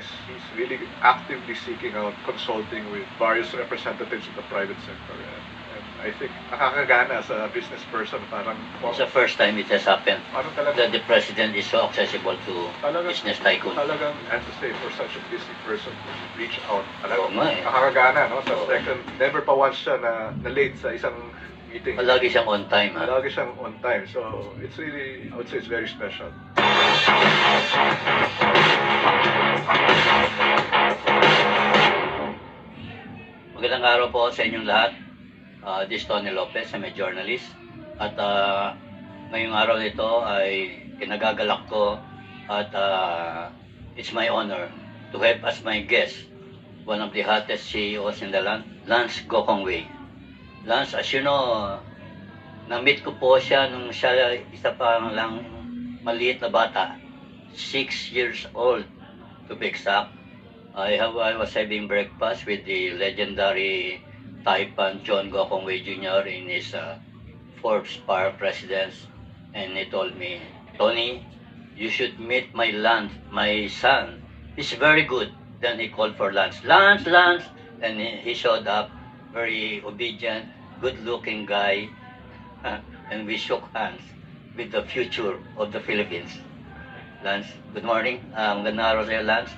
is he's really actively seeking out consulting with various representatives of the private sector. And I think nakakagana as a business person, parang It's the first time it has happened ano talaga, that the president is so accessible to business tycoon. talagang, I have to say, for such a busy person to reach out, Oo nga eh. nakakagana, no? Sa Oo. second, never pa once siya na late sa isang meeting. Palagi siyang on time, ha? Palagi siyang on time. So, it's really, I would say it's very special. Magandang araw po sa inyong lahat. This is Tony Lopez, I'm a journalist. At ngayong araw nito ay kinagagalak ko at it's my honor to have as my guest one of the hottest CEOs in the land, Lance Gokongwei. Lance, as you know, na-meet ko po siya nung siya isa pa lang maliit na bata, 6 years old to be exact. I was having breakfast with the legendary Taipan John Gokongwei Jr. in his Forbes Park residence, and he told me, Tony, you should meet my son. He's very good. Then he called for Lance, and he showed up, very obedient, good-looking guy, and we shook hands with the future of the Philippines. Lance, good morning. Magandang araw sa'yo, Lance.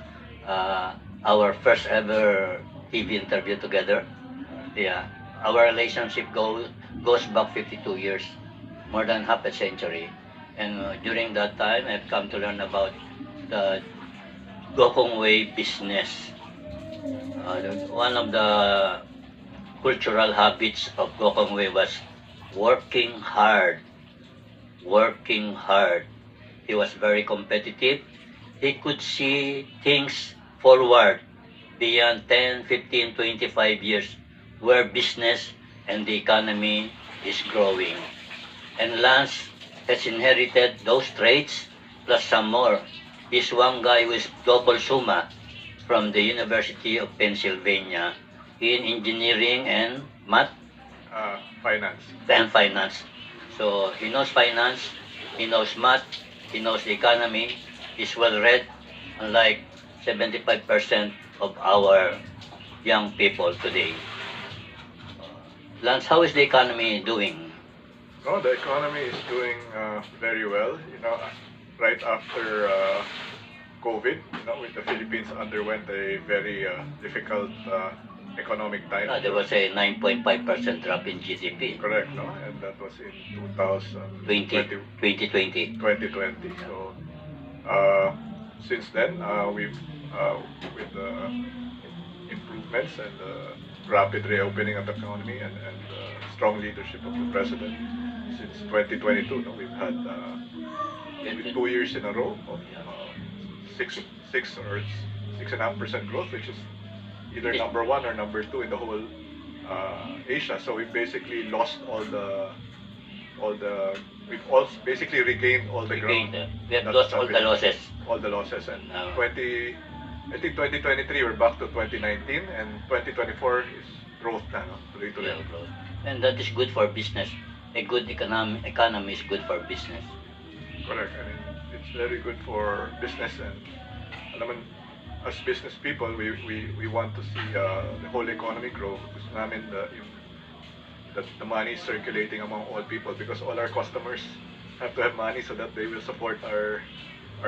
Our first ever TV interview together. Yeah, our relationship goes back 52 years, more than half a century. And during that time, I've come to learn about the Gokongwei business. One of the cultural habits of Gokongwei was working hard. Working hard. He was very competitive. He could see things forward beyond 10, 15, 25 years where business and the economy is growing. And Lance has inherited those traits plus some more. He's one guy with double summa from the University of Pennsylvania in engineering and math Finance. So he knows finance, he knows math, he knows the economy, he's well read, unlike 75% of our young people today. Lance, how is the economy doing? No, the economy is doing very well. You know, right after COVID, you know, when the Philippines underwent a very difficult economic time. There was a 9.5% drop in GDP. Correct, no? And that was in 2020. 2020. So, since then, we've with the improvements and rapid reopening of the economy and strong leadership of the president, since 2022, no, we've had 2 years in a row of 6 or 6.5% growth, which is either number 1 or number 2 in the whole Asia. So we basically lost we've also basically regained all the ground. We have lost all the losses. All the losses, and I think 2023 we're back to 2019, and 2024 is growth na, no? Tuloy-tuloy. Growth. And that is good for business. A good economy is good for business. Correct. I mean, it's very good for business, and alam mo, as business people, we want to see the whole economy grow. Gusto namin the money circulating among all people, because all our customers have to have money so that they will support our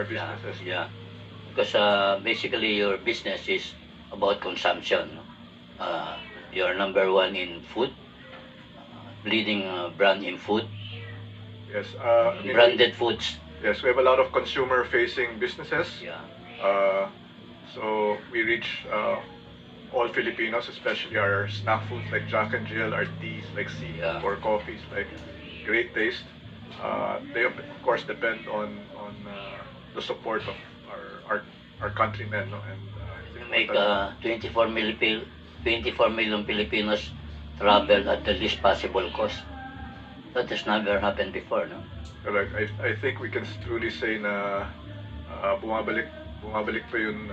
businesses. Yeah. Because basically your business is about consumption. You're number 1 in food, leading brand in food. Yes. Branded foods. Yes, we have a lot of consumer-facing businesses. Yeah. So we reach all Filipinos, especially our snack foods like Jack and Jill, our teas like C, or coffees like Great Taste. They of course depend on the support of our countrymen, no? And Make 24 million Filipinos travel at the least possible cost. That has never happened before, no? Correct. I think we can truly say na bumabalik pa yung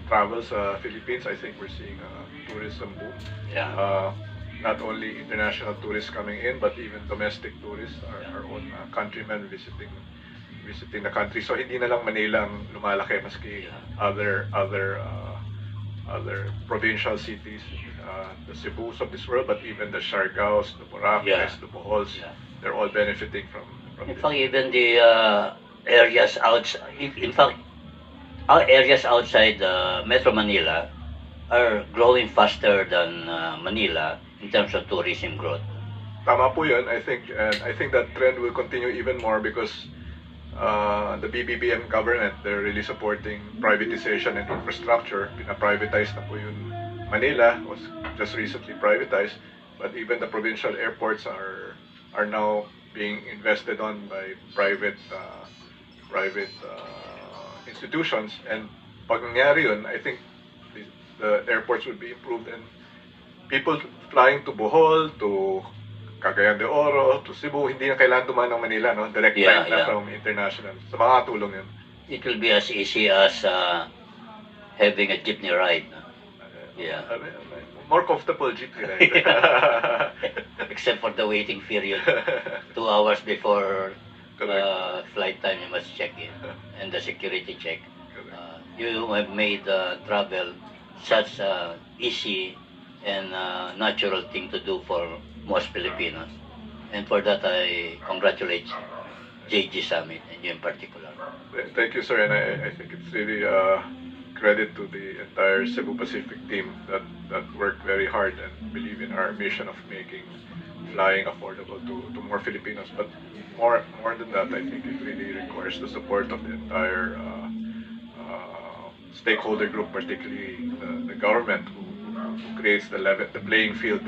travel sa Philippines. I think we're seeing a tourism boom. Yeah. Not only international tourists coming in, but even domestic tourists, our own countrymen visiting visiting the country. So hindi na lang Manila ang lumalaki, maski other provincial cities, the Cebus of this world, but even the Siargaos, the Boracanes, the Bohols, they're all benefiting from In this. fact, even the areas outside, in fact, our areas outside Metro Manila are growing faster than Manila in terms of tourism growth. Tama po yun. I think that trend will continue even more because the BBBM government, they're really supporting privatization and infrastructure. Pina-privatize na po yung Manila, was just recently privatized, but even the provincial airports are now being invested on by private institutions. And pag nangyari yun, I think the airports would be improved and people flying to Bohol, to Cagayan de Oro, to Cebu, hindi na kailangan dumaan ng Manila, no? Direct flight na from international. So makakatulong yun. It will be as easy as having a jeepney ride. No? More comfortable jeepney ride. Except for the waiting period. 2 hours before flight time, you must check in. And the security check. You have made travel such easy and natural thing to do for most Filipinos. And for that, I congratulate JG Summit and you in particular. Thank you, sir. And I think it's really credit to the entire Cebu Pacific team that worked very hard and believe in our mission of making flying affordable to more Filipinos. But more than that, I think it really requires the support of the entire stakeholder group, particularly the government, who creates the playing field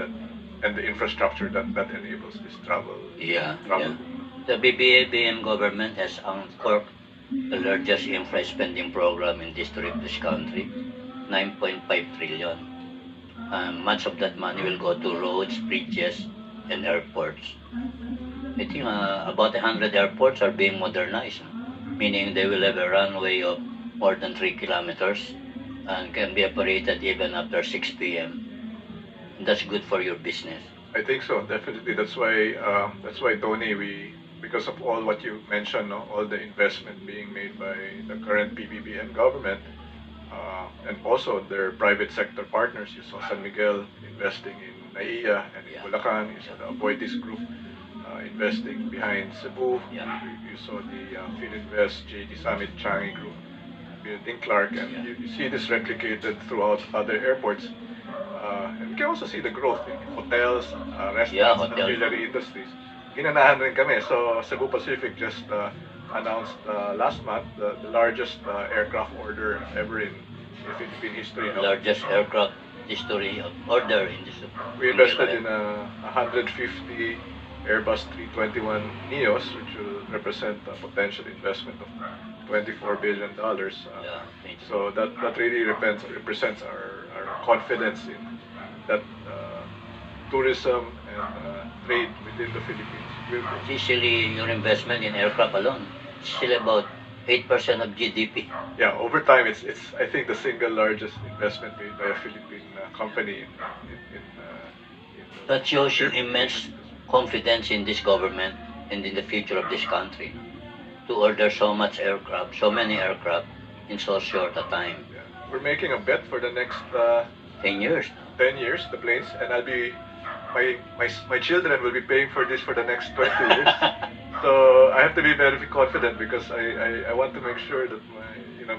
and the infrastructure that enables this travel. The BBM government has uncorked the largest infra spending program in history of this country, 9.5 trillion. Much of that money will go to roads, bridges, and airports. I think about 100 airports are being modernized, meaning they will have a runway of more than 3 kilometers and can be operated even after 6 p.m. That's good for your business. I think so, definitely. That's why Tony, because of all what you mentioned, no, all the investment being made by the current PBBM government, and also their private sector partners. You saw San Miguel investing in NAIA and in Bulacan. You saw the Aboitiz Group investing behind Cebu. You saw the Fininvest, JG Summit, Changi Group building Clark, and you see this replicated throughout other airports. And we can also see the growth in hotels, restaurants, ancillary industries. Ginanahan rin kami. So Cebu Pacific just announced last month the largest aircraft order ever in Philippine history. The largest aircraft order in this. We invested in 150 Airbus 321 Neos, which will represent a potential investment of $24 billion. So that really represents our confidence in that tourism and trade within the Philippines. Usually, your investment in aircraft alone is still about 8% of GDP. Yeah, over time, it's I think the single largest investment made by a Philippine company that shows you immense confidence in this government and in the future of this country to order so many aircraft in so short a time. Yeah. We're making a bet for the next 10 years. 10 years, the planes, and I'll be my children will be paying for this for the next 20 years. So I have to be very confident because I want to make sure that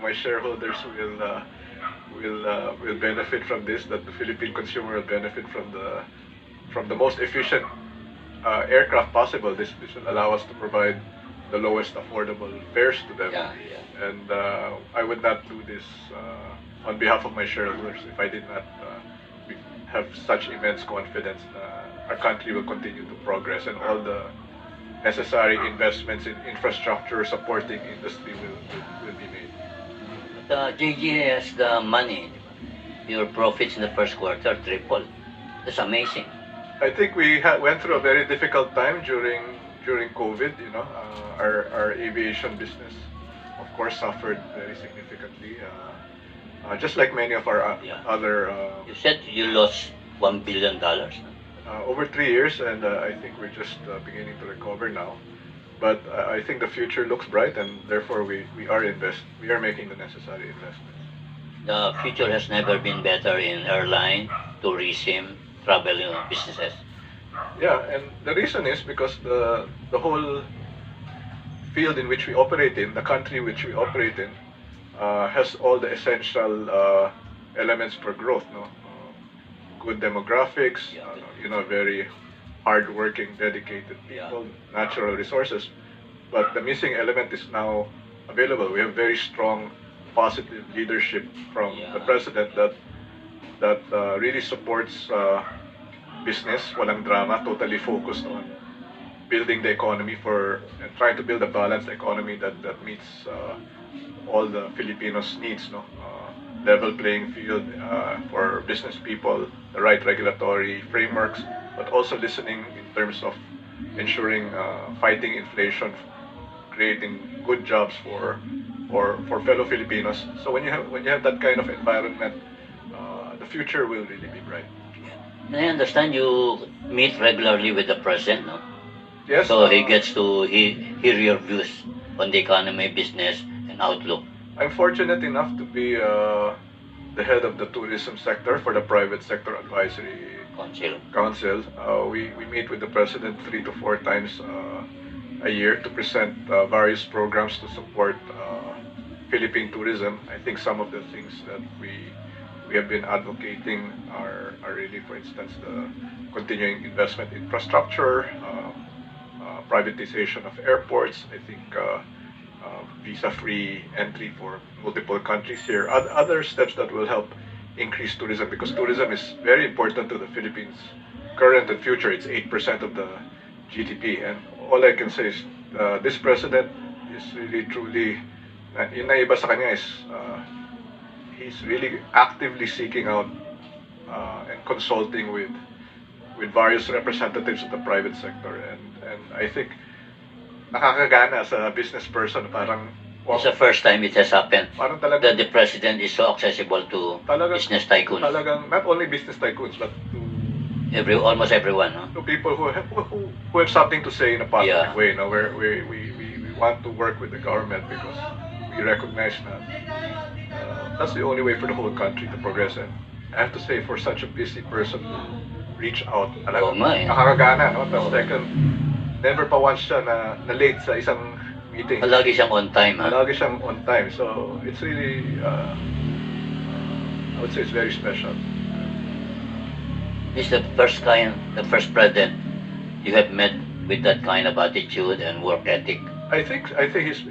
my shareholders will benefit from this, that the Philippine consumer will benefit from the most efficient aircraft possible. This will allow us to provide the lowest affordable fares to them. And I would not do this on behalf of my shareholders if I did not have such immense confidence that our country will continue to progress and all the necessary investments in infrastructure supporting industry will be made. JG has the money. Your profits in the first quarter tripled. That's amazing. I think we went through a very difficult time during COVID. Our aviation business, of course, suffered very significantly. Just like many of our other. You said you lost $1 billion. Over 3 years, and I think we're just beginning to recover now. But I think the future looks bright, and therefore we are making the necessary investments. The future has never been better in airline, tourism, travel, businesses. Yeah, and the reason is because the whole field in which we operate in, the country which we operate in, has all the essential elements for growth. No, good demographics, Yeah. very hardworking, dedicated Yeah. people, natural resources. But the missing element is now available. We have very strong, positive leadership from the Yeah. president that really supports business, walang drama, totally focused on building the economy and trying to build a balanced economy that meets all the Filipinos' needs, no? Level playing field for business people, the right regulatory frameworks, but also listening in terms of ensuring fighting inflation, creating good jobs for fellow Filipinos. So when you have that kind of environment, the future will really be bright. And I understand you meet regularly with the president, no? Yes. So he gets to hear your views on the economy, business, and outlook. I'm fortunate enough to be the head of the tourism sector for the Private Sector Advisory Council. Council. We meet with the president 3 to 4 times a year to present various programs to support Philippine tourism. I think some of the things that we have been advocating are really, for instance, the continuing investment in infrastructure, privatization of airports. I think visa-free entry for multiple countries here. Other steps that will help increase tourism, because tourism is very important to the Philippines' current and future. It's 8% of the GDP, and all I can say is this president is really truly, yung naiba sa kanya is he's really actively seeking out and consulting with various representatives of the private sector, and I think nakakagana as a business person, parang It's the first time it has happened parang that talagang the president is so accessible to business tycoons. talagang not only business tycoons but Almost everyone, no? to people who have something to say in a positive Yeah. way. No, where we want to work with the government because we recognize that that's the only way for the whole country to progress. And I have to say, for such a busy person to reach out, Oo nga eh. nakakagana, no? Tapos Oo. second, never pa once siya na late sa isang meeting. Palagi siyang on time, ha? Lagi siyang on time. So it's really, I would say it's very special. He's the first president you have met with that kind of attitude and work ethic. I think he's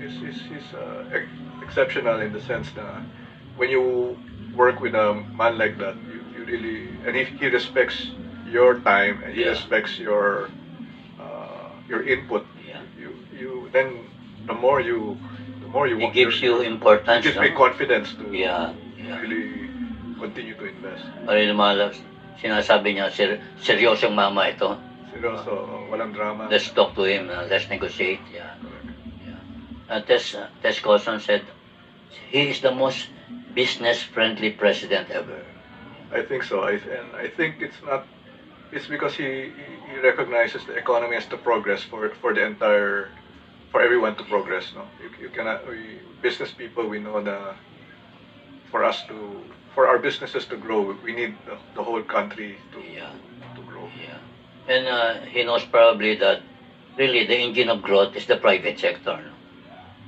exceptional in the sense that when you work with a man like that, you really, and he respects your time and he Yeah. respects your input. Yeah. You then the more you He gives you importance, gives no? me confidence to Yeah. really continue to invest. Parang lumalabas, sinasabi niya, seryosong mama ito. Seryoso, walang drama. Let's talk to him, let's negotiate. Yeah. Correct. Tess Coulson said, he is the most business-friendly president ever. I think so. And I think it's because he recognizes the economy has to progress for everyone to progress. No, you cannot. Business people, we know that for our businesses to grow, we need the whole country Yeah. to grow. Yeah. And he knows probably that really the engine of growth is the private sector. No?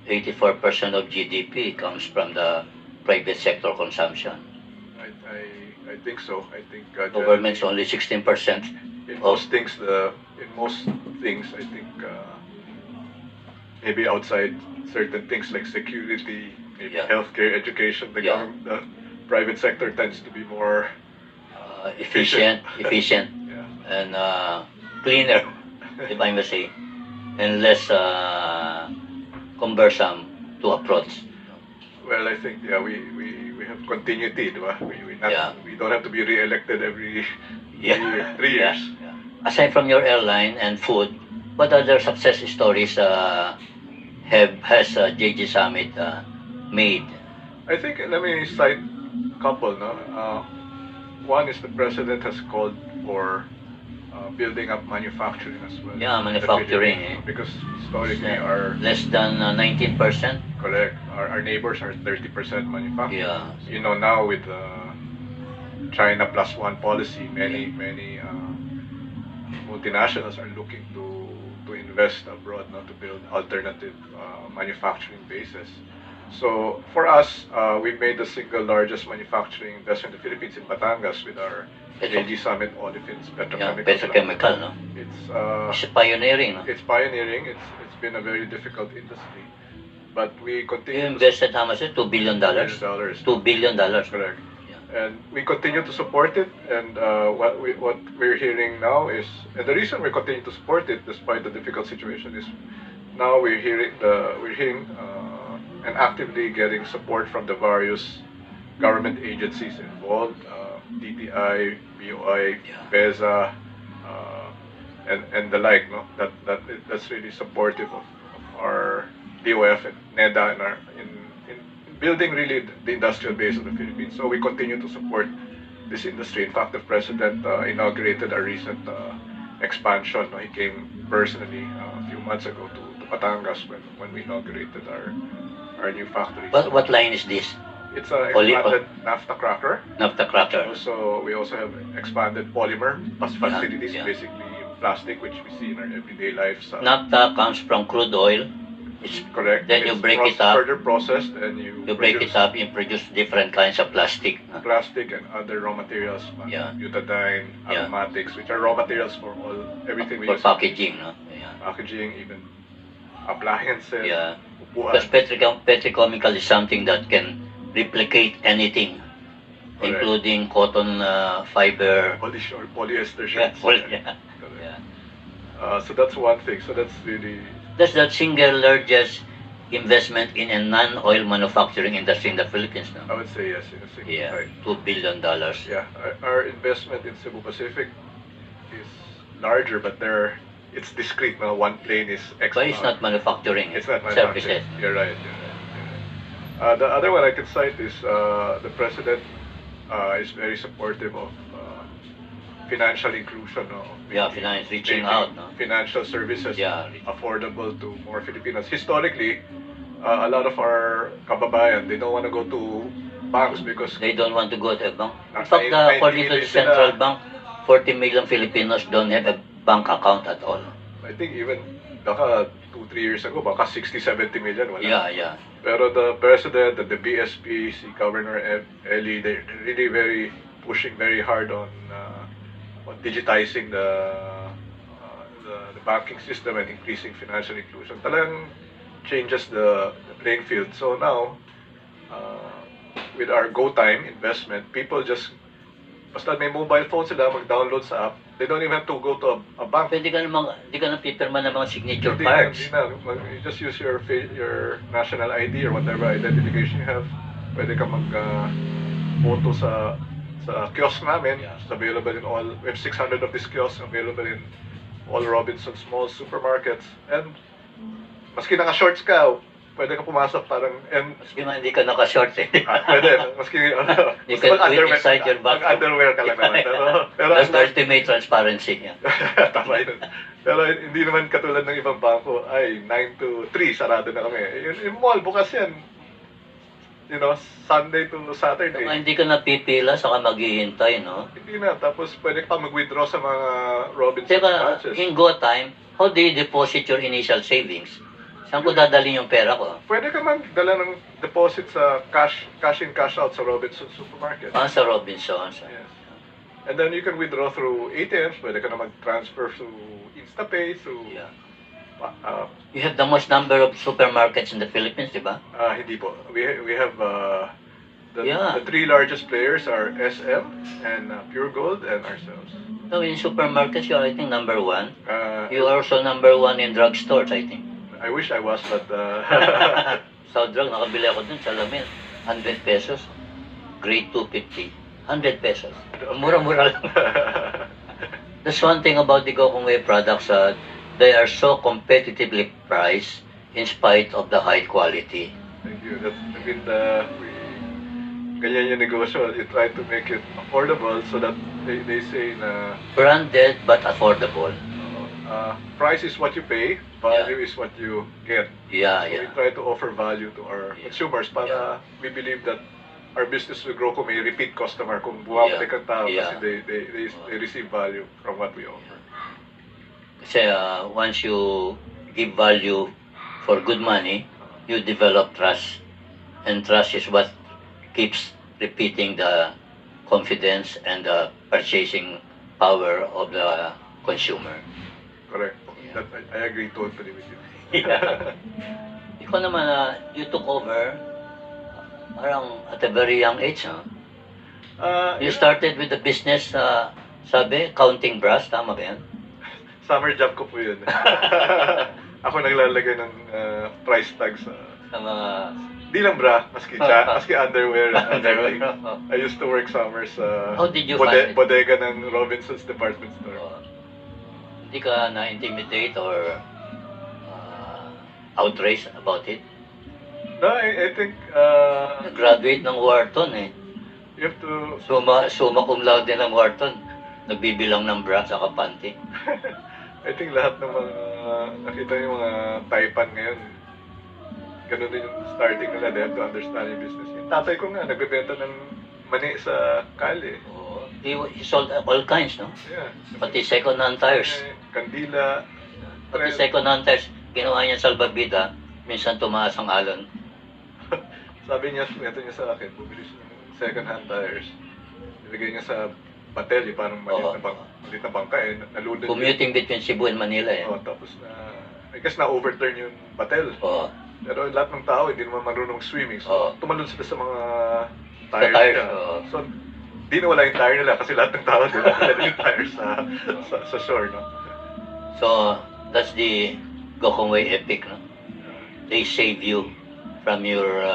84% of GDP comes from the private sector consumption. I think so. I think Government's only 16%. in most things, I think maybe outside certain things like security, maybe Yeah. healthcare, education, the Yeah. the private sector tends to be more Efficient, yeah. and cleaner, if I may say, and less cumbersome to approach. Well, I think we have continuity, di ba? Yeah. We don't have to be re-elected every Yeah. 3 Yeah. years. Aside from your airline and food, what other success stories has JG Summit made? I think let me cite a couple. No, one is the president has called for building up manufacturing as well. Yeah, in the manufacturing, Philippines. Because historically, Less than 19%. correct, our neighbors are 30% manufacturing. Yeah. You know, now with the China plus one policy, many multinationals are looking to invest abroad, not to build alternative manufacturing bases. So for us, we made the single largest manufacturing investment in the Philippines in Batangas with our JG Summit Olefins Yeah, Petrochemical. petrochemical, no? It's It's pioneering, no? it's pioneering. It's been a very difficult industry, but we You continue invested how much? $2 billion? $2 $2 billion. Correct. And we continue to support it. And what we're hearing now is, and the reason we continue to support it despite the difficult situation is, now we're hearing and actively getting support from the various government agencies involved, DTI, BOI, Yeah. BESA, and the like. No, that's really supportive of our DOF and NEDA in building really the industrial base of the Philippines. So we continue to support this industry. In fact, the president inaugurated a recent expansion. He came personally a few months ago to Batangas when we inaugurated our new factory. What line is this? It's an Poly- expanded naphtha cracker. Naphtha cracker. Also, we also have expanded polymer facilities, Yeah. basically plastic, which we see in our everyday lives. Naphtha comes from crude oil. It's Correct. Then you It's break it up. Further processed, and you break produce it up and produce different kinds of plastic. plastic and other raw materials, Yeah. butadiene, Yeah. aromatics, which are raw materials for everything we For use. packaging, no? Yeah. Packaging, even appliances, Yeah. upuan. Because petrochemical is something that can replicate anything, Correct. including cotton fiber. Or polyester Yeah, sheets. yeah. Correct. Yeah. So that's one thing. So that's really That's the single largest investment in a non-oil manufacturing industry in the Philippines now. I would say yes in a single Yeah, time. $2 billion. Yeah, our investment in Cebu Pacific is larger, but it's discrete. Now one plane is X But it's not amount. manufacturing. It's not Services. manufacturing. You're right. You're right. The other one I can cite is the president is very supportive of financial inclusion. No? Yeah, finance, reaching Making out, no? financial services Yeah. affordable to more Filipinos. Historically, a lot of our kababayan, they don't want to go to banks because They don't want to go to a bank. In Ah, fact, may- according to the may- central sila- bank, 40 million Filipinos don't have a bank account at all. I think even baka 2-3 years ago, baka 60-70 million wala. Yeah, yeah. Pero the president and the BSP, si Governor Eli, they're really pushing very hard on digitizing the banking system and increasing financial inclusion. Talagang changes the playing field. So now, with our GoTime investment, people just, basta may mobile phone sila, mag-download sa app, they don't even have to go to a bank. Pwede ka namang, di ka na pipirma ng mga signature Hindi cards. You just use your national ID or whatever identification you have. Pwede ka mag-photo sa kiosk namin. Yeah. It's available in all, we have 600 of these kiosks available in all Robinsons Malls, supermarkets. And maski naka-shorts ka, pwede ka pumasok parang, and Maski man hindi ka naka-short eh. pwede, maski You can do it inside your bathroom. underwear ka lang naman. Pero That's the ultimate transparency. Yeah. Tama yun. Pero hindi naman katulad ng ibang bangko, ay 9 to 3, sarado na kami. Yung mall, bukas yan. Sunday to Saturday. Kung hindi ka napipila, saka maghihintay, no? Hindi na. Tapos pwede ka mag-withdraw sa mga Robinsons Teka, branches. in GoTime, how do you deposit your initial savings? Saan ko dadalhin yung pera ko? Pwede ka magdala ng deposit sa cash in, cash out sa Robinsons Supermarket. Sa Robinsons. Yes. And then you can withdraw through ATMs. Pwede ka na mag-transfer through InstaPay, through... Yeah. You have the most number of supermarkets in the Philippines, di ba? Hindi po. We have Yeah. the 3 largest players are SM and Pure Gold and ourselves. So in supermarkets, you're I think number 1. Uh, You are also number 1 in drugstores, I think. I wish I was, but Sa drug, nakabili ako dun sa lamin. 100 pesos. Grade 250. 100 pesos. Mura-mura lang. That's one thing about the Gokongwei products. They are so competitively priced in spite of the high quality. Thank you. ganyan yung negosyo. You try to make it affordable so that they say na Branded but affordable. price is what you pay, value is what you get. Yeah, So we yeah. try to offer value to our Yeah. consumers para we believe that our business will grow kung may repeat customer, kung bumabalik ang tao Yeah. kasi they receive value from what we offer. Kasi once you give value for good money, you develop trust. And trust is what keeps repeating the confidence and the purchasing power of the consumer. Correct. Yeah. I agree totally with you. Yeah. Ikaw naman, you took over parang at a very young age, huh? You started with the business, sabi, counting brass, tama ba yan? Summer job ko po yun. Ako naglalagay ng price tag sa mga di lang bra, maski underwear. underwear. I used to work summers sa How did you find it? bodega ng Robinson's department store. Hindi ka na-intimidate or outraged about it? No, I think Graduate ng Wharton eh. you have to Summa cum laude ng Wharton. Nagbibilang ng bra sa panty. I think lahat ng mga nakita yung mga Taipan ngayon, ganun din yung starting nila. They have to understand yung business. Yung tatay ko nga, nagbebenta ng mani sa kali. He sold all kinds, no? Yeah. Pati second-hand tires. Kandila. Pati second-hand tires, ginawa niya salbabida, minsan tumaas ang alon. Sabi niya, ito niya sa akin, bumili siya ng second-hand tires. Nilagay niya sa batel, parang maliit na bangka eh. Nalunod Commuting between Cebu and Manila eh. Tapos I guess na-overturn yung batel. Pero lahat ng tao hindi naman marunong swimming. So tumalon sila sa mga tires niya. So di nawala yung tire nila kasi lahat ng tao din yung tires sa shore, no? So that's the Gokongwei epic, no? They save you from your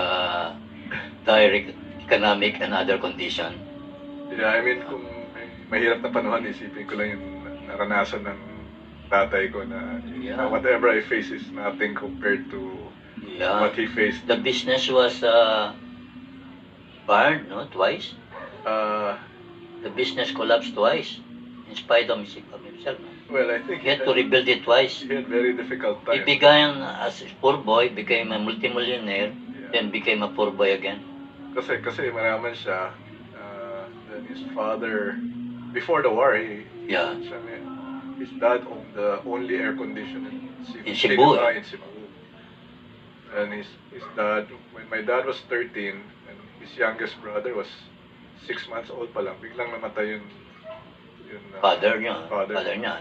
direct economic and other condition. Yeah, I mean kung mahirap na panahon, isipin ko lang yung naranasan ng tatay ko na whatever I face is nothing compared to what he faced. The business was burned, no? Twice. The business collapsed twice, in spite of himself. No? Well, I think he had to rebuild it twice. He had very difficult times. He began as a poor boy, became a multimillionaire, then became a poor boy again. Kasi mayaman siya. Then his father, before the war, his dad owned the only air conditioner in Cebu. And his dad, when my dad was 13, and his youngest brother was 6 months old pa lang, biglang namatay yung father niya.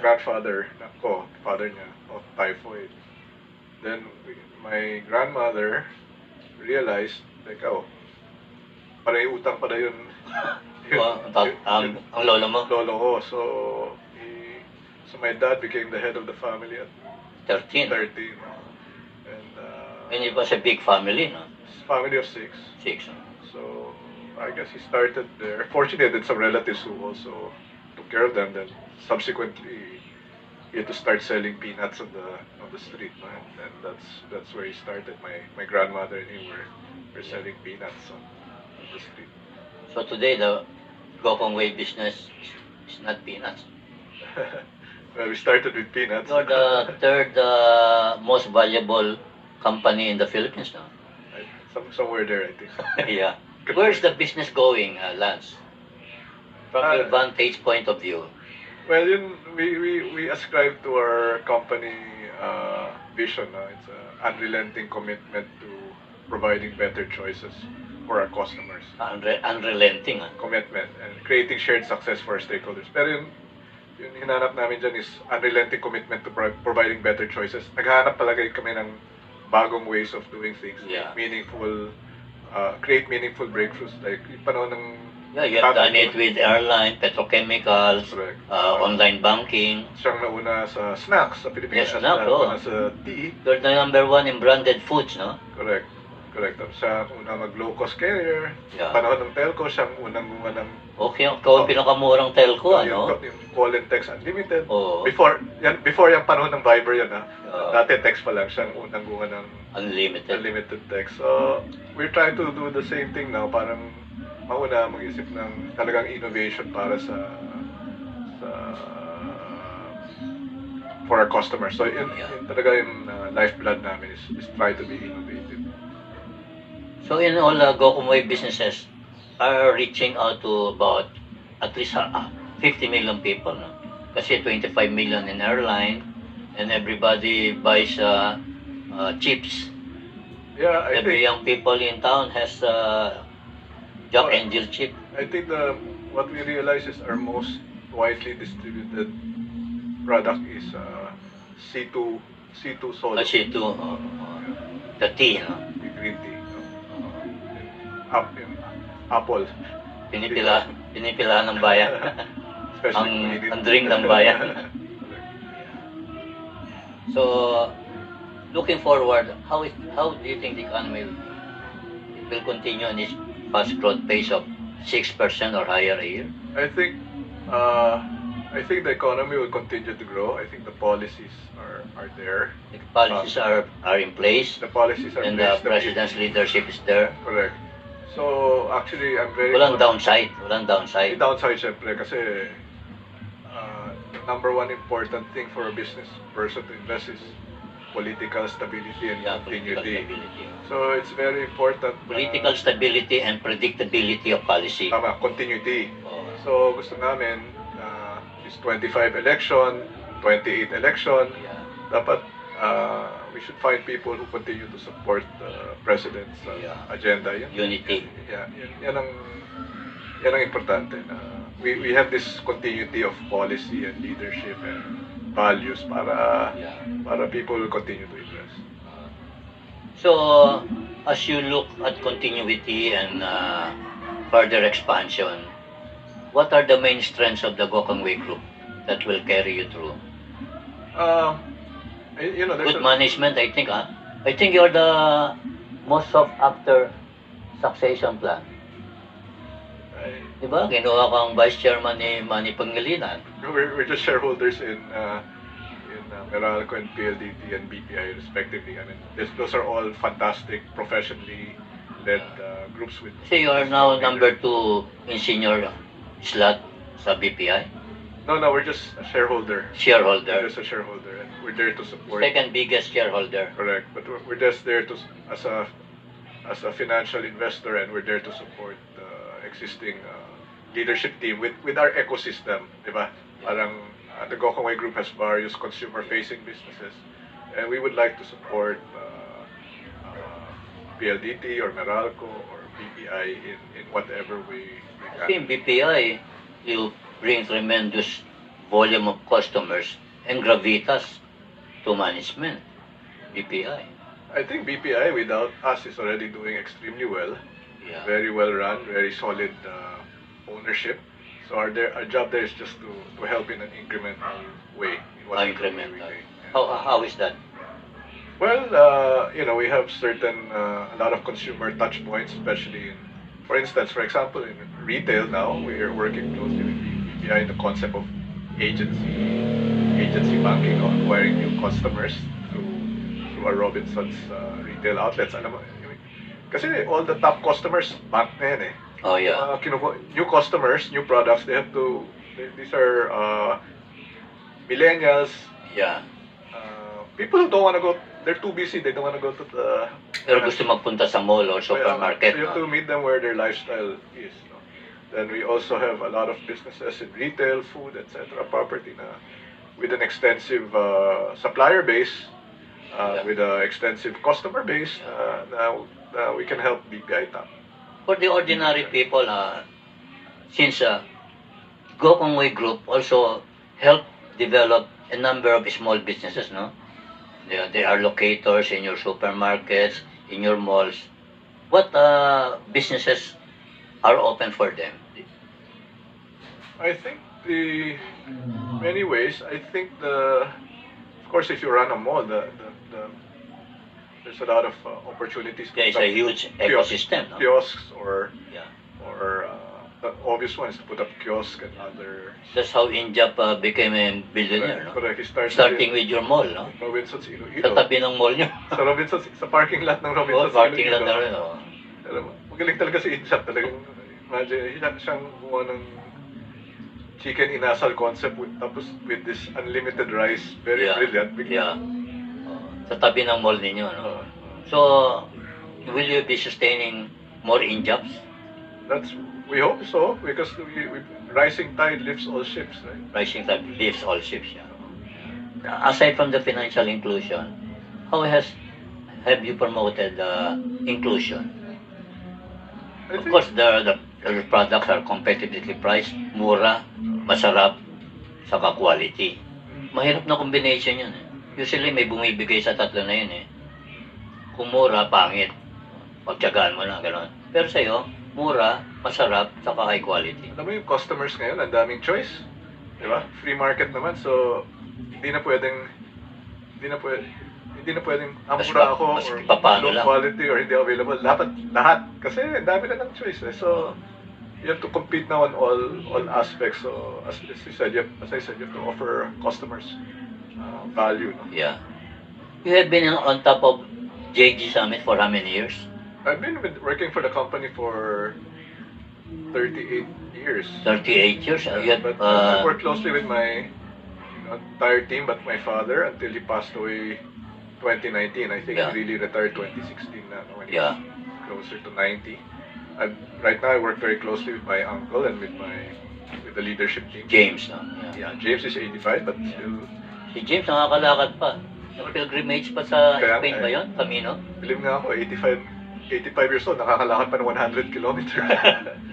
Grandfather ko, father niya, of typhoid. Then my grandmother realized, like, parang yung utang pala yun. Ang lolo mo? Lolo ko. So my dad became the head of the family at 13. And it was a big family, no? Family of 6. 6. So I guess he started there. Fortunately, I had some relatives who also took care of them. Then subsequently, he had to start selling peanuts on the street, no? And that's where he started. My grandmother and he were selling peanuts on the street. So today, the Gokongwei business is not peanuts. Well, we started with peanuts. You're the third most valuable company in the Philippines now. Somewhere there, I think. Yeah. Where's the business going, Lance? From your vantage point of view. Well, we ascribe to our company vision. It's an unrelenting commitment to providing better choices for our customers. Unrelenting. Commitment and creating shared success for our stakeholders. Pero yung hinanap namin dyan is unrelenting commitment to providing better choices. Naghahanap talaga kami ng bagong ways of doing things. Meaningful, create meaningful breakthroughs. Like yung panahon ng you have done it with airline, petrochemicals, online banking. Siyang nauna sa snacks sa Pilipinas. Yes, nauna sa tea. You're the number one in branded foods, no? Correct. Siya ang unang mag-low-cost carrier. Panahon ng telco, siya ang unang gumawa ng... Okay, ikaw ang pinakamurang telco, ano? Yung call and text unlimited. Oh. Before yung panahon ng Viber yan, dati text pa lang, siya ang unang gumawa ng unlimited text. So, we're trying to do the same thing now. Parang mauna mag-isip ng talagang innovation para sa for our customers. So yun talaga yung lifeblood namin is try to be innovative. So in all, Gokumoy businesses are reaching out to about at least 50 million people. No? Kasi 25 million in airline and everybody buys chips. Yeah, I Every think young people in town has Jack and Jill chip. I think what we realize is our most widely distributed product is C2 solo. Kasi ito, the tea, no? Yung green tea. Yung apple. Pinipilahan ng bayan. Especially ang drink ng bayan. So, looking forward, how do you think the economy will continue in its fast growth pace of 6% or higher a year? I think the economy will continue to grow. I think the policies are there. The policies are in place, The policies are and placed. the president's leadership is there. Correct. So actually, I'm very. Walang downside. May downside syempre kasi the number one important thing for a business person to invest is political stability and Political continuity. stability. So it's very important. Political stability and predictability of policy. Tama, continuity. Oh, So gusto namin this 25 election, 28 election, yeah. dapat we should find people who continue to support the president's agenda. Unity. Yeah, yan ang importante. We have this continuity of policy and leadership and values para people will continue to invest. So, as you look at continuity and further expansion, what are the main strengths of the Gokongwei Group that will carry you through? There's Good management, I think, I think you're the most sought after succession plan. Diba? Kinuha kang vice chairman ni Manny Pangilinan. We're just shareholders in Meralco and PLDT and BPI respectively. I mean, those are all fantastic, professionally led groups with. So you are now number 2 in senior slot sa BPI? No, we're just a shareholder. Shareholder. We're just a shareholder, and we're there to support. Second biggest shareholder. Correct, but we're just there to as a financial investor, and we're there to support the existing leadership team with our ecosystem, di ba? Parang the Gokongwei Group has various consumer-facing businesses, and we would like to support PLDT or Meralco or BPI in whatever we can. Kasi in BPI, you bring tremendous volume of customers and gravitas to management. BPI. I think BPI without us is already doing extremely well. Yeah. Very well run, very solid ownership. So our job there is just to help in an incremental way. In whatever way we Incremental. can. Yeah. How is that? Well, we have certain a lot of consumer touch points, especially for example, in retail now, we are working closely with BPI in the concept of agency banking, acquiring new customers through our Robinsons retail outlets. Alam mo, kasi all the top customers, bank na yan eh. Oh yeah. New customers, new products, these are millennials, Yeah. people who don't want to go, they're too busy, they don't want to go to the. Pero gusto magpunta sa mall or supermarket. So you have to meet them where their lifestyle is. No? Then we also have a lot of businesses in retail, food, etc., property na with an extensive supplier base, with an extensive customer base. Now we can help BPI tap. For the ordinary people, since Gokongwei Group also help develop a number of small businesses, no? They are locators in your supermarkets, in your malls. What businesses are open for them? I think many ways. I think of course, if you run a mall, there's a lot of opportunities. There is a huge ecosystem, no? Kiosks or Yeah. the obvious one is to put up kiosk and other. That's how Injap became a billionaire, no? Correct. He Starting with your mall, no? Robinsons Sa Iloilo. tabi ng mall nyo. Sa Robinsons, sa parking lot ng Oh, Robinsons parking lot Iloilo. na rin, oh. Alam mo, magaling talaga si Injap talagang imagine, siyang gumawa ng chicken inasal concept tapos with this unlimited rice. Very Yeah. brilliant. Yeah. Sa tabi ng mall ninyo, no? Uh, So, will you be sustaining more in-jobs? we hope so because rising tide lifts all ships, right? Rising tide lifts all ships, yeah. Aside from the financial inclusion, how have you promoted inclusion? I Of think course, the products are competitively priced, mura, masarap, saka quality. Mahirap na combination yun eh. Usually may bumibigay sa tatlo na yun eh. Kung mura, pangit. Pagtyagaan mo na, gano'n. Pero sa'yo, mura, masarap, saka high quality. alam mo yung customers ngayon, ang daming choice. Di ba? Free market naman, so hindi na pwedeng Mas mura ako mas or papaano low lang. quality or hindi available. Dapat lahat. Kasi ang dami na ng choice. So, you have to compete now on all aspects. So, as I said, you have to offer customers value. No? Yeah. You have been on top of JG Summit for how many years? I've been working for the company for 38 years. 38 years. You have, But I work closely with my entire team, but my father until he passed away 2019. I think Yeah. he really retired 2016 na, when he Yeah. was closer to 90. Right now I work very closely with my uncle and with the leadership team. James, no? Yeah, James is 85 but still, Si James nakakalakad pa. Nag-pilgrimage pa sa Kaya, Spain ba yun? Camino? believe nga ako, 85 years old, nakakalakad pa ng 100 kilometers.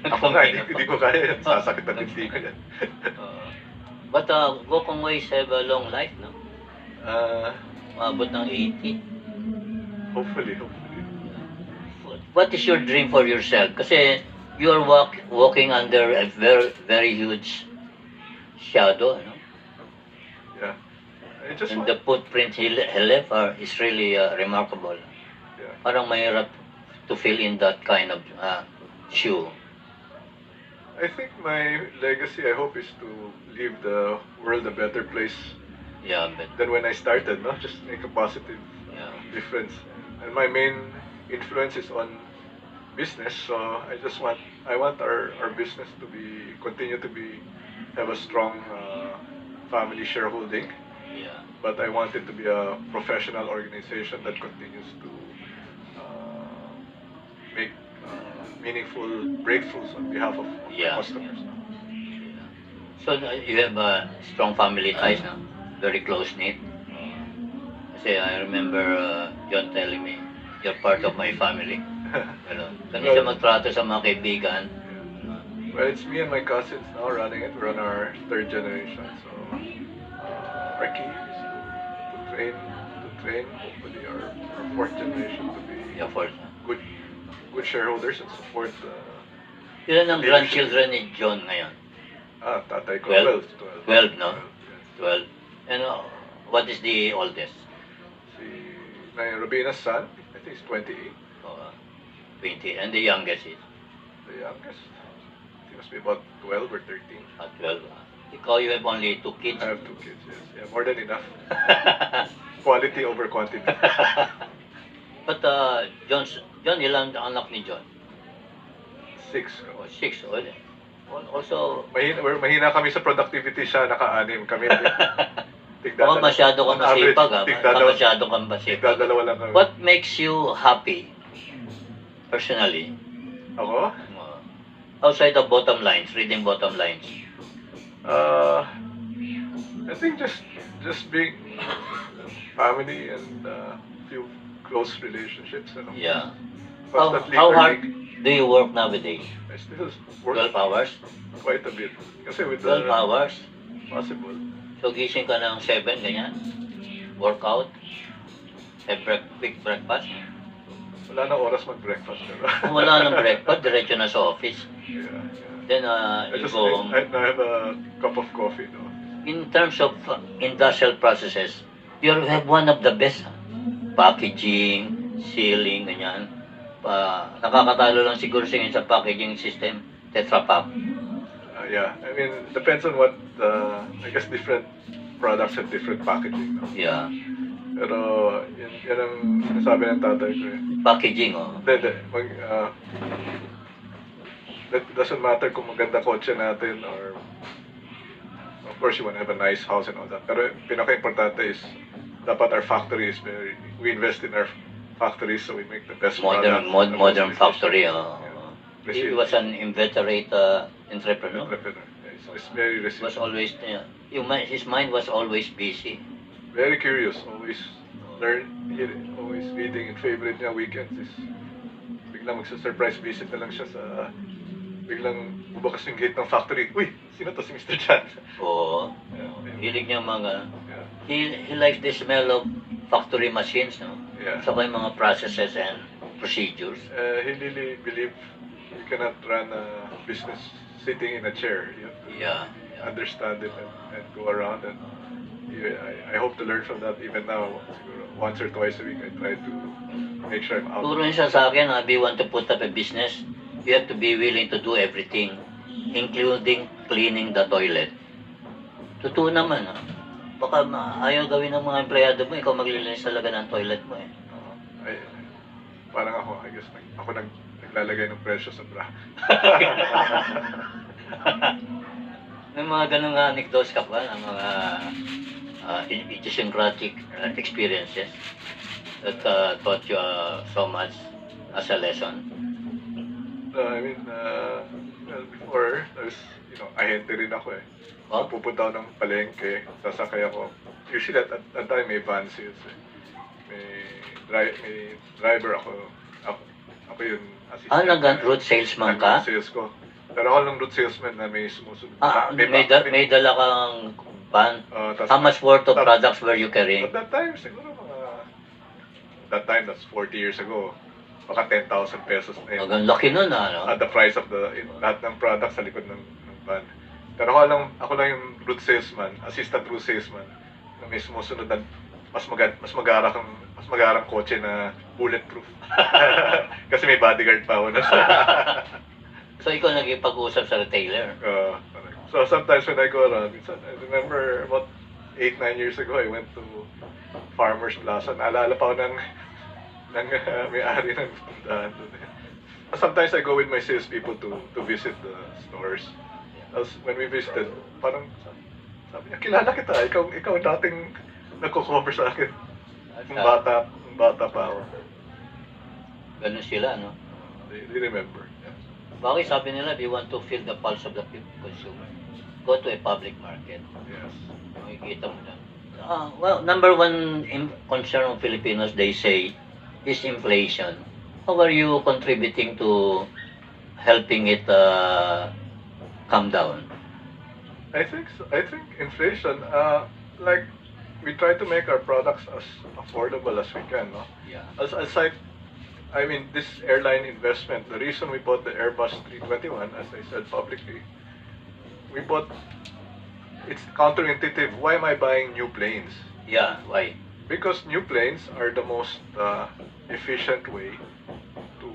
Ako nga, hindi ko kaya yan. Sasakit na hindi ko yan. But Gokong Ways have a long life, no? Maabot ng 80. Hopefully. What is your dream for yourself? Kasi you are walking under a very, very huge shadow, no? Yeah. I just And want, the footprint he left is really remarkable. yeah. Parang mahirap to fill in that kind of shoe. I think my legacy, I hope, is to leave the world a better place Yeah, but than when I started, no? Just make a positive yeah. difference. And my main influence is on business, so I want our business to continue to have a strong family shareholding, Yeah. but I want it to be a professional organization that continues to make meaningful breakthroughs on behalf of Yeah. customers. So you have strong family ties, no? Very close knit. Kasi I remember John telling me, you're part of my family. Ganun siya magtrato sa mga kaibigan. Well, it's me and my cousins now running it. We're on our third generation, so our key is to train hopefully our fourth generation to be Yeah, for good shareholders and support. Ilan ang Leadership. grandchildren ni John ngayon? Tatay ko, 12? 12. 12, no? Yes. 12. And what is the oldest? My Robina's son, I think he's 28. 20. And the youngest is The youngest, he must be about 12 or 13. 12. Ikaw, you have only 2 kids. I have 2 kids, yes. Yeah, more than enough. Quality over quantity. But John, ilang anak ni John? 6. Oh, 6. Also, Mahina kami sa productivity, siya naka-anim kami. baka masyado kang masipag, ha? Baka masyado kang masipag. Tigdadalawa lang kami. What makes you happy, personally? Ako? Outside of bottom lines, reading bottom lines. I think just being family and few close relationships. You know? Yeah. Constantly How hard learning. do you work nowadays? I still work 12 hours? quite a bit. Kasi with 12 the hours? possible. So gising ka ng 7, ganyan? Workout? Have quick breakfast? Wala na oras mag-breakfast. Pero Kung wala ng breakfast, diretso na sa office. yeah. Then I you just go, I have a cup of coffee. No? in terms of industrial processes, you have one of the best. Packaging, sealing, ganyan. Nakakatalo lang siguro siya sa packaging system, Tetra Pak. Yeah, I mean, depends on what, I guess different products have different packaging. No? Yeah. Pero yan ang sinasabi ng tatay ko. Packaging, oh. Hindi. That doesn't matter kung maganda kotse natin or of course you want to have a nice house and all that. Pero pinaka-importante is dapat our factory is very, we invest in our factories so we make the best Modern, products, the most modern efficient. factory. Yeah. He was an inveterate entrepreneur. Entrepreneur. Yeah, it's very He was resilient. always, his mind was always busy. Very curious, always always reading. In favorite niya weekends is biglang magsa-surprise visit na lang siya sa biglang bubukas yung gate ng factory. Uy, sino to si Mr. Chan? Oo. Yeah, Hilig niya mga, yeah, he likes the smell of factory machines, no? yeah. Saka yung mga processes and procedures. He really believed you cannot run a business sitting in a chair. You have to Yeah. understand it and go around. And I hope to learn from that even now. Siguro once or twice a week, I try to make sure I'm out. Turo niya sa akin, if you want to put up a business, you have to be willing to do everything, including cleaning the toilet. Totoo naman, ha? Baka ayaw gawin ng mga empleyado mo, ikaw maglilinis talaga ng toilet mo, eh. Parang ako, I guess, ako naglalagay ng presyo sa bra. May mga ganung anecdotes ka ba ng mga idiosyncratic experiences that taught you so much as a lesson? I mean, well, before, I was, ahente rin ako eh. Oh? Pupunta ako ng palengke, sasakay ako. Usually at that time may van sales eh. May driver ako. Ako yung assistant. Nag-route salesman ka? Nag-route sales ko. Pero ako lang route salesman na may sumusunod. May dala kang van. Tas- How much worth of products were you carrying? At that time, siguro that time, that's 40 years ago. Baka 10,000 pesos na yun. Ang laki nun, ano? At the price of lahat ng products sa likod ng van. Pero ako lang yung route salesman, assistant route salesman, na may sumusunod na mas magarang kotse na bulletproof. Kasi may bodyguard pa ako na siya. So, ikaw nagipag-usap sa retailer? So sometimes when I go around, I remember about 8-9 years ago, I went to Farmers Plaza. Naalala pa ako ng may-ari ng tindahan doon. Sometimes I go with my salespeople to visit the stores. Tapos when we visited, parang sabi niya, kilala kita, ikaw dating nagko-cover sa akin. Nung bata pa ako. Ganun sila, no? They remember. Yeah. Bakit sabi nila, if you want to feel the pulse of the consumer, go to a public market. Yes. Makikita mo lang. Well, number one concern of Filipinos, they say, is inflation. How are you contributing to helping it come down? I think inflation, like we try to make our products as affordable as we can, no? Yeah. Aside, I mean, this airline investment, the reason we bought the Airbus 321, as I said publicly, it's counterintuitive. Why am I buying new planes? Yeah, why? Because new planes are the most efficient way to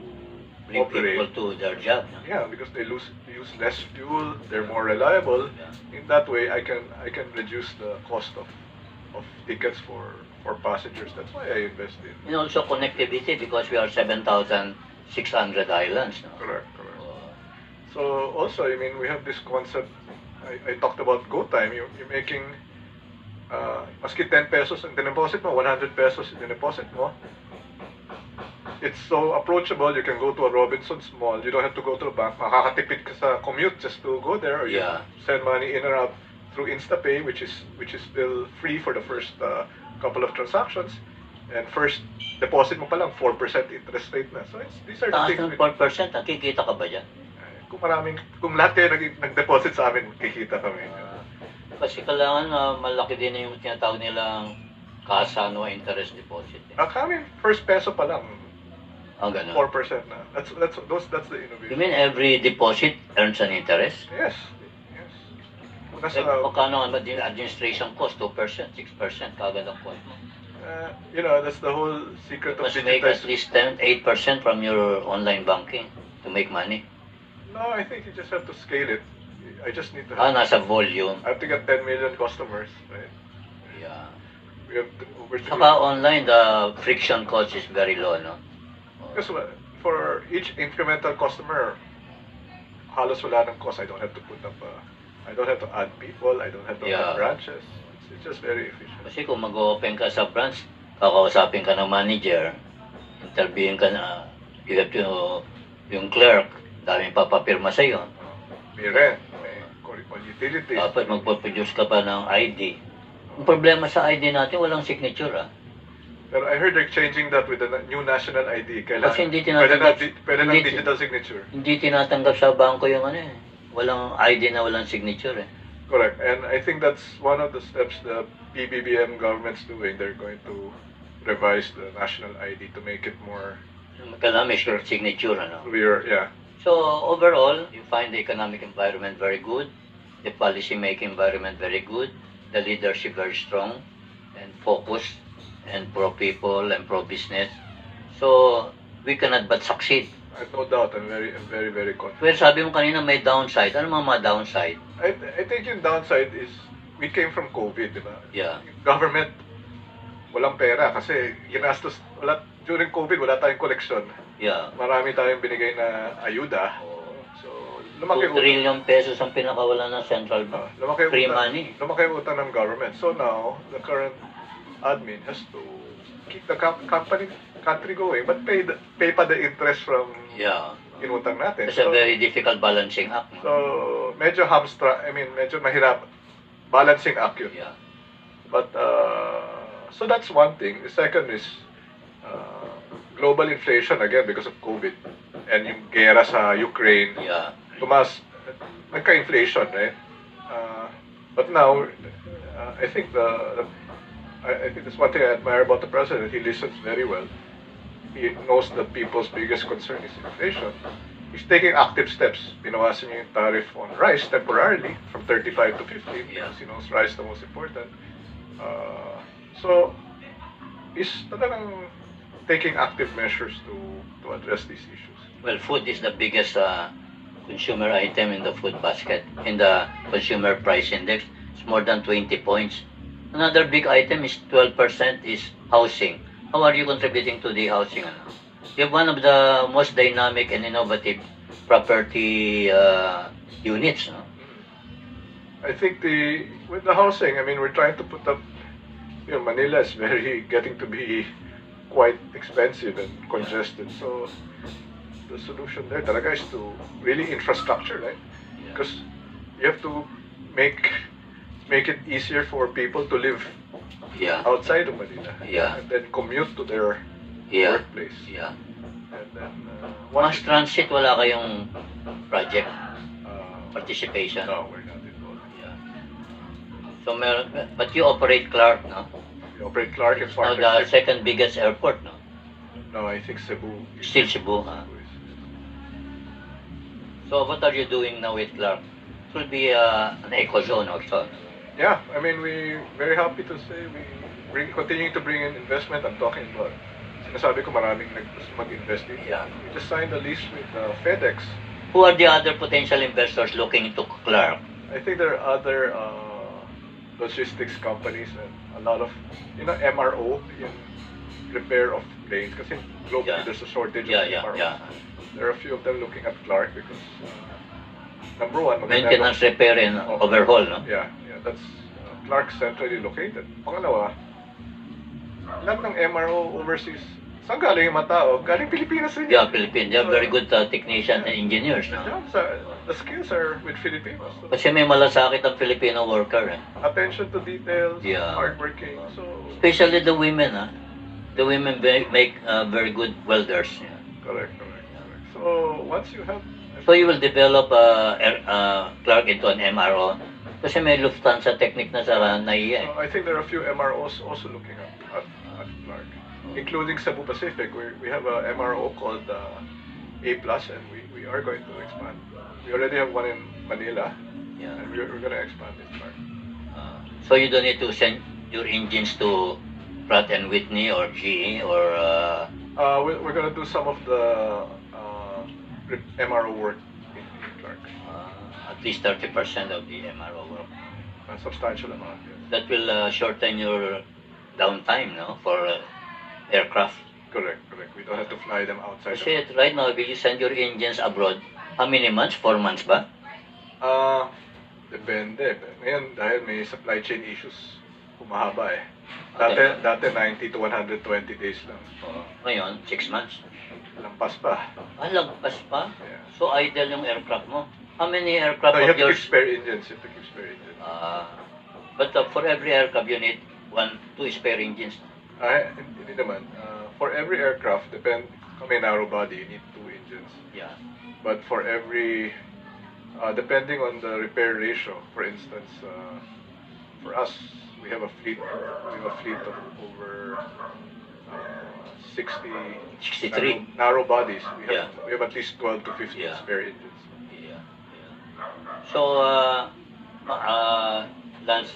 Bring operate. people to their job, no? Yeah, because they use less fuel, they're more reliable. Yeah. In that way, I can reduce the cost of tickets for passengers. That's why I invest in. And also connectivity, because we are 7,600 islands, no? Correct. So also, I mean, we have this concept. I talked about go time. You're making maski 10 pesos ang deposit mo, 100 pesos ang deposit mo. It's so approachable. You can go to a Robinsons Mall. You don't have to go to a bank. Makakatipid ka sa commute just to go there, or you Yeah. send money in or out through InstaPay, which is still free for the first couple of transactions. And first deposit mo pa lang 4% interest rate na. So these are the Taas things. ng 4%, nakikita ka ba dyan? Kung lahat kayo nag-deposit sa amin, kikita kami. Kasi kailangan malaki din yung tinatawag nilang CASA, no, interest deposit. Kami, first peso pa lang, Ganun. 4% na. That's the You innovation. mean every deposit earns an interest? Yes. Eh, magkano ang administration cost? 2%, 6%, kagad ang cost mo. That's the whole secret You of must make at digitized. least 8% from your online banking to make money. No, I think you just have to scale it. I just need to Nasa volume. I have to get 10 million customers, right? Yeah. We have over Saka online, the friction cost is very low, no? Because for each incremental customer, halos wala ng cost. I don't have to put up, I don't have to add people, I don't have to Yeah. add branches. It's just very efficient. Kasi kung mag-open ka sa branch, kakausapin ka ng manager, interviewin ka na, you have to, yung clerk, daming papapirma sa'yo. May rent, may utilities. Dapat magpo-produce ka pa ng ID. Ang problema sa ID natin, walang signature ah. Pero I heard they're changing that with the new national ID. Kailangan, Kasi hindi pwede na, tinatanggap, pwede ng hindi- digital signature. hindi tinatanggap sa bangko yung ano eh. Walang ID na walang signature eh. Correct. And I think that's one of the steps the PBBM government's doing. They're going to revise the national ID to make it more Kailangan may sure signature ano. clear. Yeah. So overall, you find the economic environment very good, the policy making environment very good, the leadership very strong and focused and pro people and pro business. So we cannot but succeed. I have no doubt. I'm very, very confident. Well, sabi mo kanina may downside. Ano mga downside? I think yung downside is we came from COVID, di ba? Yeah. Government, walang pera kasi ginastos, during COVID, wala tayong collection. Yeah. Marami tayong binigay na ayuda. So, 2 lumaki yung trillion pesos ang pinakawala ng central bank. lumaki yung Free utang- money. Lumaki yung utang ng government. So now, the current admin has to keep the country going, but pay pa the interest from Yeah. inutang natin. It's a very difficult balancing act. No? So, medyo medyo mahirap balancing act yun. Yeah. But, so that's one thing. The second is global inflation again because of COVID and yung gera sa Ukraine. Yeah. Tumas, nagka-inflation, right? But now, I think I think that's one thing I admire about the president. He listens very well. He knows that people's biggest concern is inflation. He's taking active steps. Binawasan niya yung tariff on rice temporarily from 35 to 50 Yeah. because he knows rice is the most important. So, he's talagang taking active measures to address these issues. Well, food is the biggest consumer item in the food basket. In the consumer price index, it's more than 20 points. Another big item is 12% is housing. How are you contributing to the housing? Ano? You have one of the most dynamic and innovative property units. No? I think with the housing, I mean, we're trying to put up, Manila is getting to be quite expensive and congested. So the solution there talaga is to really infrastructure, right? Because you have to make it easier for people to live Yeah. outside of Manila. Yeah. And then commute to their Yeah. workplace. Yeah. And then Mass transit, wala kayong project uh, participation. no, we're not involved. Yeah. So, but you operate Clark, no? We operate Clark and Now the second biggest airport, no? No, I think Cebu. Still Cebu, huh? So what are you doing now with Clark? It will be an eco zone also. Yeah, I mean, we're very happy to say continuing to bring in investment. I'm talking about, sinasabi ko maraming gusto mag-invest dito. Yeah. We just signed a lease with FedEx. Who are the other potential investors looking into Clark? I think there are other logistics companies and a lot of, MRO, yung repair of planes. Kasi globally Yeah. there's a shortage Yeah, of yeah, MRO. yeah. There are a few of them looking at Clark because, number one, Maintenance, repair, and overhaul, no? Yeah, that's Clark centrally located. Pangalawa, lahat ng MRO overseas, saan galing yung mga tao? Galing Pilipinas rin. Yeah, Philippines. They are very good technicians and engineers, The no? jobs the skills are with Filipinos. So, Kasi may malasakit ang Filipino worker, eh. attention to details, Yeah. hardworking. So, Especially the women, huh? The women make very good welders. Yeah. correct. So, once you have, So you will develop Clark into an MRO. Kasi may Lufthansa technique na sa NAIA. I think there are a few MROs also looking at Clark, including Cebu Pacific. We have a MRO called A+, and we are going to expand. We already have one in Manila, Yeah. and we're going to expand in Clark. So you don't need to send your engines to Pratt and Whitney or GE or We're going to do some of the MRO work in Clark. at least 30% of the MRO work. A substantial amount, yes. That will shorten your downtime, no, for aircraft. Correct. We don't have to fly them outside. Kasi right now, if you send your engines abroad, How many months? 4 months ba? Depende. Ngayon, dahil may supply chain issues, humahaba eh. Okay. Dati 90 to 120 days lang. Ngayon, 6 months. Lampas pa. Lagpas pa? Yeah. So, idle yung aircraft mo. How many aircraft No, you of have to yours? keep spare engines. You have to keep spare engines. But for every aircraft, you need 2 spare engines. Hindi naman. For every aircraft, kami narrow body, you need 2 engines. Yeah. But for every, depending on the repair ratio, for instance, for us, we have a fleet of over 60 63. narrow bodies. Yeah. We have at least 12 to 15 Yeah. spare engines. Yeah. So, Lance,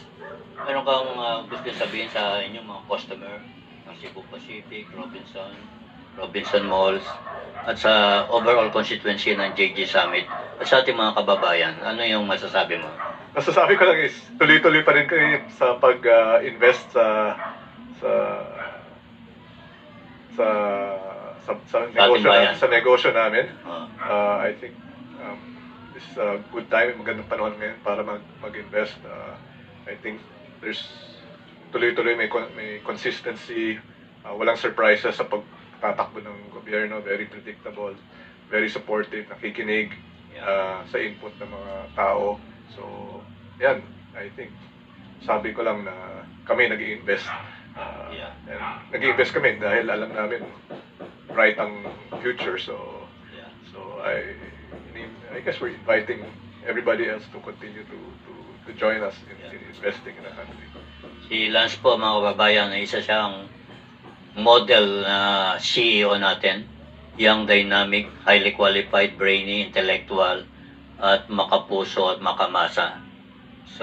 meron kang gusto sabihin sa inyong mga customer ng Cebu Pacific, Robinson Malls, at sa overall constituency ng JG Summit, at sa ating mga kababayan, ano yung masasabi mo? Masasabi ko lang is, tuloy-tuloy pa rin kayo sa pag-invest sa negosyo namin. I think this is a good time, magandang panahon ngayon para mag-invest. I think there's tuloy-tuloy may consistency, walang surprises sa pagtatakbo ng gobyerno, very predictable, very supportive, nakikinig sa input ng mga tao. So, yan, I think sabi ko lang na kami nag-i-invest. And nag-i-invest kami dahil alam namin bright ang future. So I guess we're inviting everybody else to continue to join us in investing in the country. Si Lance po, mga kababayan, ay isa siyang model na CEO natin. Young, dynamic, highly qualified, brainy, intellectual, at makapuso at makamasa.